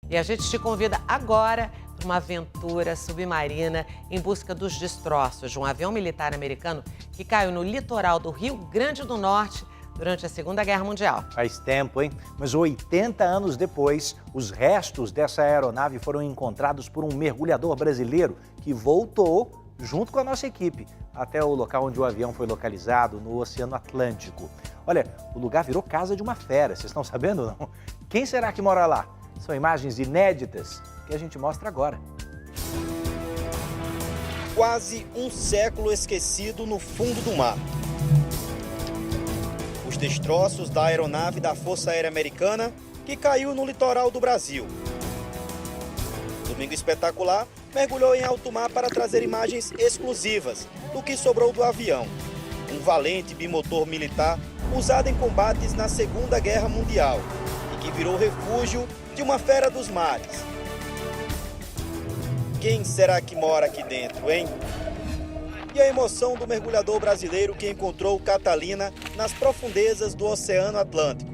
E a gente te convida agora para uma aventura submarina em busca dos destroços de um avião militar americano que caiu no litoral do Rio Grande do Norte durante a Segunda Guerra Mundial. Faz tempo, hein? Mas 80 anos depois, os restos dessa aeronave foram encontrados por um mergulhador brasileiro que voltou junto com a nossa equipe até o local onde o avião foi localizado, no Oceano Atlântico. Olha, o lugar virou casa de uma fera, vocês estão sabendo ou não? Quem será que mora lá? São imagens inéditas que a gente mostra agora. Quase um século esquecido no fundo do mar. Os destroços da aeronave da Força Aérea Americana que caiu no litoral do Brasil. Domingo Espetacular mergulhou em alto mar para trazer imagens exclusivas do que sobrou do avião. Um valente bimotor militar usado em combates na Segunda Guerra Mundial e que virou refúgio de uma fera dos mares. Quem será que mora aqui dentro, hein? E a emoção do mergulhador brasileiro que encontrou Catalina nas profundezas do Oceano Atlântico.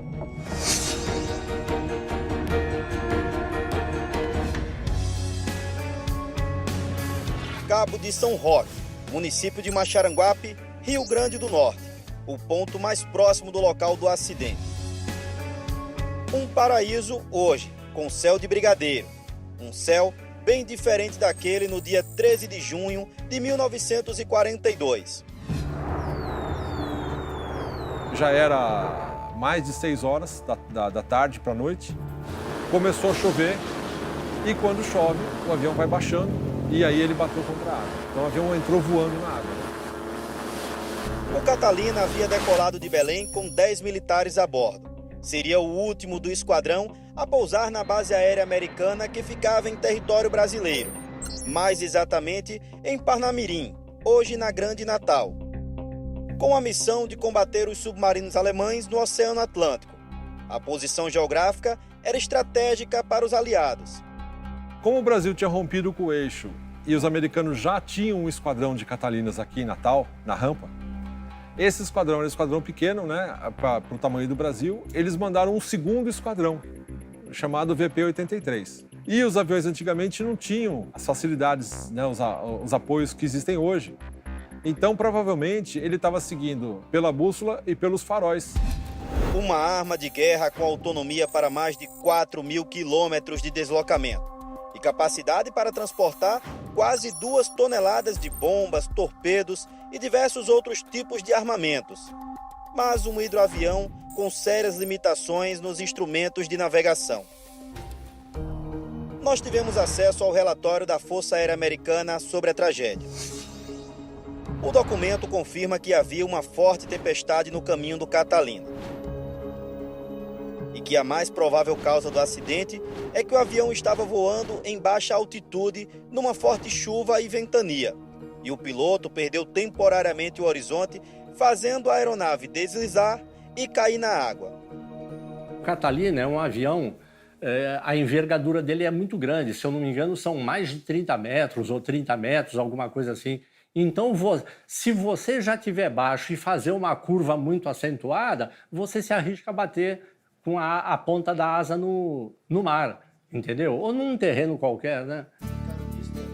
Cabo de São Roque, município de Maxaranguape, Rio Grande do Norte, o ponto mais próximo do local do acidente. Um paraíso hoje, com céu de brigadeiro. Um céu bem diferente daquele no dia 13 de junho de 1942. Já era mais de 6 horas da tarde para a noite. Começou a chover e quando chove, o avião vai baixando e aí ele bateu contra a água. Então o avião entrou voando na água. O Catalina havia decolado de Belém com 10 militares a bordo. Seria o último do esquadrão a pousar na base aérea americana que ficava em território brasileiro, mais exatamente em Parnamirim, hoje na Grande Natal, com a missão de combater os submarinos alemães no Oceano Atlântico. A posição geográfica era estratégica para os aliados. Como o Brasil tinha rompido com o eixo e os americanos já tinham um esquadrão de Catalinas aqui em Natal, na rampa, esse esquadrão era um esquadrão pequeno, né, para o tamanho do Brasil, eles mandaram um segundo esquadrão, chamado VP-83. E os aviões antigamente não tinham as facilidades, né, os apoios que existem hoje. Então, provavelmente, ele estava seguindo pela bússola e pelos faróis. Uma arma de guerra com autonomia para mais de 4.000 quilômetros de deslocamento e capacidade para transportar quase 2 toneladas de bombas, torpedos e diversos outros tipos de armamentos. Mas um hidroavião com sérias limitações nos instrumentos de navegação. Nós tivemos acesso ao relatório da Força Aérea Americana sobre a tragédia. O documento confirma que havia uma forte tempestade no caminho do Catalina. E que a mais provável causa do acidente é que o avião estava voando em baixa altitude numa forte chuva e ventania. E o piloto perdeu temporariamente o horizonte, fazendo a aeronave deslizar e cair na água. O Catalina é um avião, a envergadura dele é muito grande. Se eu não me engano, são mais de 30 metros ou 30 metros, alguma coisa assim. Então, se você já estiver baixo e fazer uma curva muito acentuada, você se arrisca a bater com a ponta da asa no mar, entendeu? Ou num terreno qualquer, né?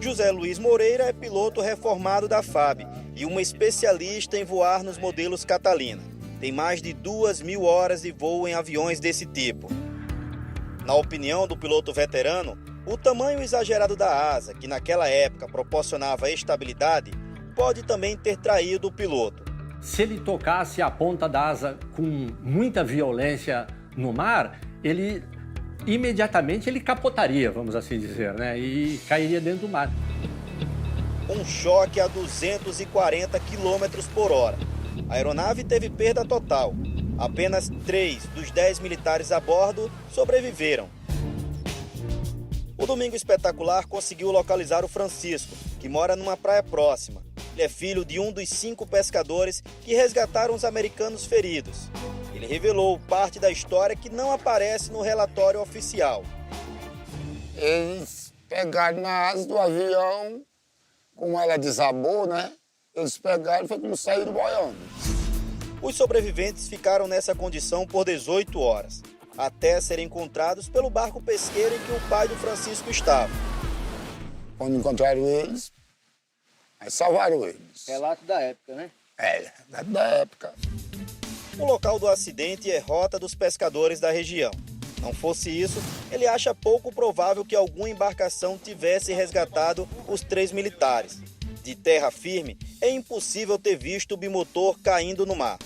José Luiz Moreira é piloto reformado da FAB e uma especialista em voar nos modelos Catalina. Tem mais de 2.000 horas de voo em aviões desse tipo. Na opinião do piloto veterano, o tamanho exagerado da asa, que naquela época proporcionava estabilidade, pode também ter traído o piloto. Se ele tocasse a ponta da asa com muita violência no mar, ele imediatamente capotaria, vamos assim dizer, né? E cairia dentro do mar. Um choque a 240 km por hora. A aeronave teve perda total. Apenas 3 dos 10 militares a bordo sobreviveram. O Domingo Espetacular conseguiu localizar o Francisco, que mora numa praia próxima. Ele é filho de um dos 5 pescadores que resgataram os americanos feridos. Ele revelou parte da história que não aparece no relatório oficial. Eles pegaram na asa do avião, como ela desabou, né? Eles pegaram e foi como saíram boiando. Os sobreviventes ficaram nessa condição por 18 horas. até serem encontrados pelo barco pesqueiro em que o pai do Francisco estava. Quando encontraram eles, aí salvaram eles. Relato da época, né? É, da época. O local do acidente é rota dos pescadores da região. Não fosse isso, ele acha pouco provável que alguma embarcação tivesse resgatado os 3 militares. De terra firme, é impossível ter visto o bimotor caindo no mar.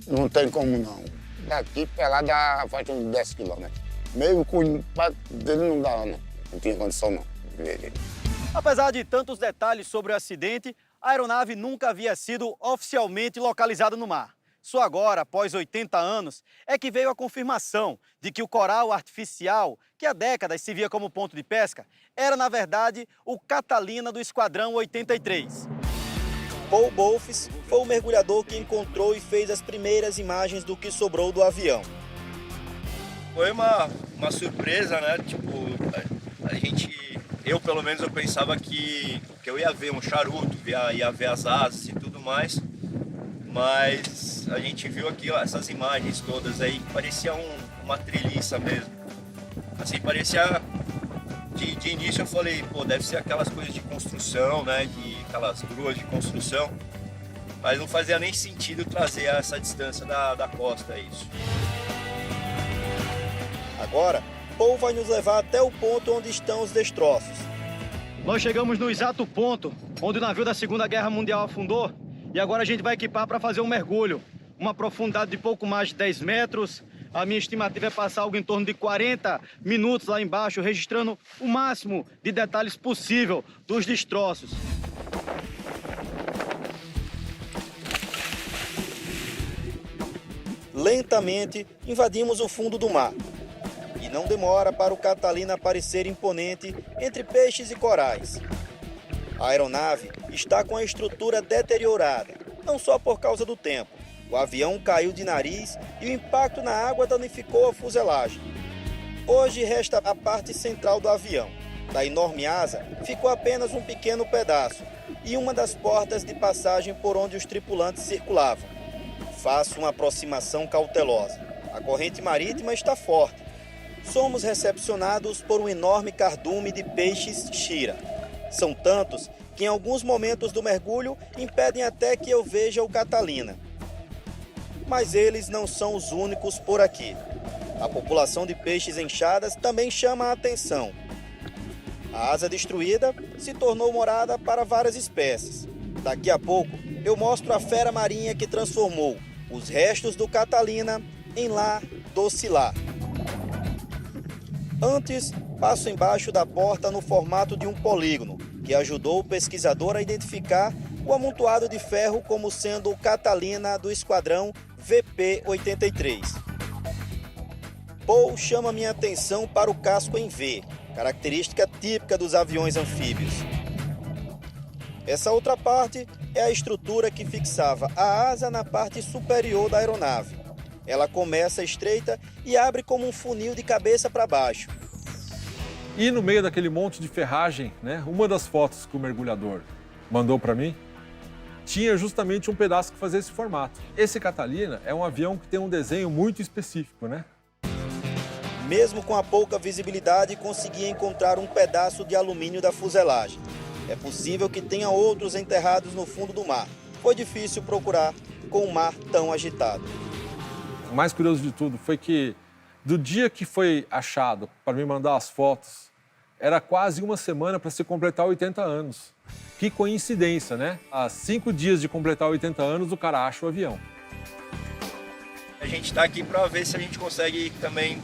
Não tem como não. Daqui pra lá dá faz uns 10 quilômetros. Meio com o impacto dele não dá, não. Não tinha condição não de ver ele. Apesar de tantos detalhes sobre o acidente, a aeronave nunca havia sido oficialmente localizada no mar. Só agora, após 80 anos, é que veio a confirmação de que o coral artificial, que há décadas se via como ponto de pesca, era, na verdade, o Catalina do Esquadrão 83. Paul Bolfes foi o mergulhador que encontrou e fez as primeiras imagens do que sobrou do avião. Foi uma surpresa, né? Tipo, eu pelo menos eu pensava que eu ia ver um charuto, ia ver as asas e tudo mais. Mas a gente viu aqui, ó, essas imagens todas aí, parecia uma treliça mesmo. Assim, parecia... De início eu falei, pô, deve ser aquelas coisas de construção, né? Aquelas gruas de construção. Mas não fazia nem sentido trazer a essa distância da costa, isso. Agora, Paul vai nos levar até o ponto onde estão os destroços. Nós chegamos no exato ponto onde o navio da Segunda Guerra Mundial afundou. E agora a gente vai equipar para fazer um mergulho. Uma profundidade de pouco mais de 10 metros. A minha estimativa é passar algo em torno de 40 minutos lá embaixo, registrando o máximo de detalhes possível dos destroços. Lentamente, invadimos o fundo do mar. E não demora para o Catalina aparecer imponente entre peixes e corais. A aeronave está com a estrutura deteriorada, não só por causa do tempo. O avião caiu de nariz e o impacto na água danificou a fuselagem. Hoje resta a parte central do avião. Da enorme asa ficou apenas um pequeno pedaço e uma das portas de passagem por onde os tripulantes circulavam. Faço uma aproximação cautelosa. A corrente marítima está forte. Somos recepcionados por um enorme cardume de peixes shira. São tantos que em alguns momentos do mergulho impedem até que eu veja o Catalina. Mas eles não são os únicos por aqui. A população de peixes enxadas também chama a atenção. A asa destruída se tornou morada para várias espécies. Daqui a pouco eu mostro a fera marinha que transformou os restos do Catalina em lar docilar. Antes, passo embaixo da porta no formato de um polígono, que ajudou o pesquisador a identificar o amontoado de ferro como sendo o Catalina do Esquadrão VP-83. Paul chama minha atenção para o casco em V, característica típica dos aviões anfíbios. Essa outra parte é a estrutura que fixava a asa na parte superior da aeronave. Ela começa estreita e abre como um funil de cabeça para baixo. E no meio daquele monte de ferragem, né, uma das fotos que o mergulhador mandou para mim tinha justamente um pedaço que fazia esse formato. Esse Catalina é um avião que tem um desenho muito específico, né? Mesmo com a pouca visibilidade, consegui encontrar um pedaço de alumínio da fuselagem. É possível que tenha outros enterrados no fundo do mar. Foi difícil procurar com o mar tão agitado. O mais curioso de tudo foi que, do dia que foi achado para me mandar as fotos, era quase uma semana para se completar 80 anos. Que coincidência, né? Há 5 dias de completar 80 anos, o cara acha o avião. A gente está aqui para ver se a gente consegue também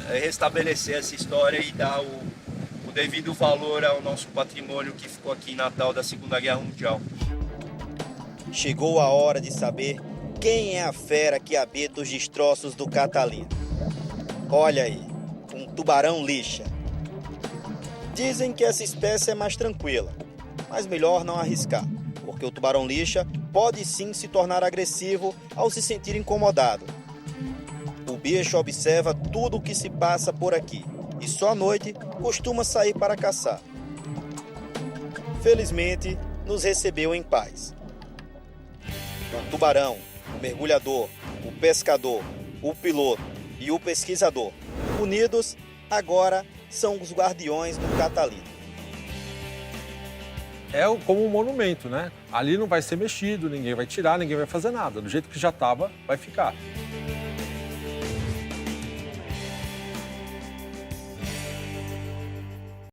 restabelecer essa história e dar o devido valor ao nosso patrimônio que ficou aqui em Natal da Segunda Guerra Mundial. Chegou a hora de saber quem é a fera que habita os destroços do Catalina. Olha aí, um tubarão lixa. Dizem que essa espécie é mais tranquila, mas melhor não arriscar, porque o tubarão lixa pode sim se tornar agressivo ao se sentir incomodado. O bicho observa tudo o que se passa por aqui e só à noite costuma sair para caçar. Felizmente, nos recebeu em paz. O tubarão, o mergulhador, o pescador, o piloto e o pesquisador. Unidos, agora são os guardiões do Catalina. É como um monumento, né? Ali não vai ser mexido, ninguém vai tirar, ninguém vai fazer nada. Do jeito que já estava, vai ficar.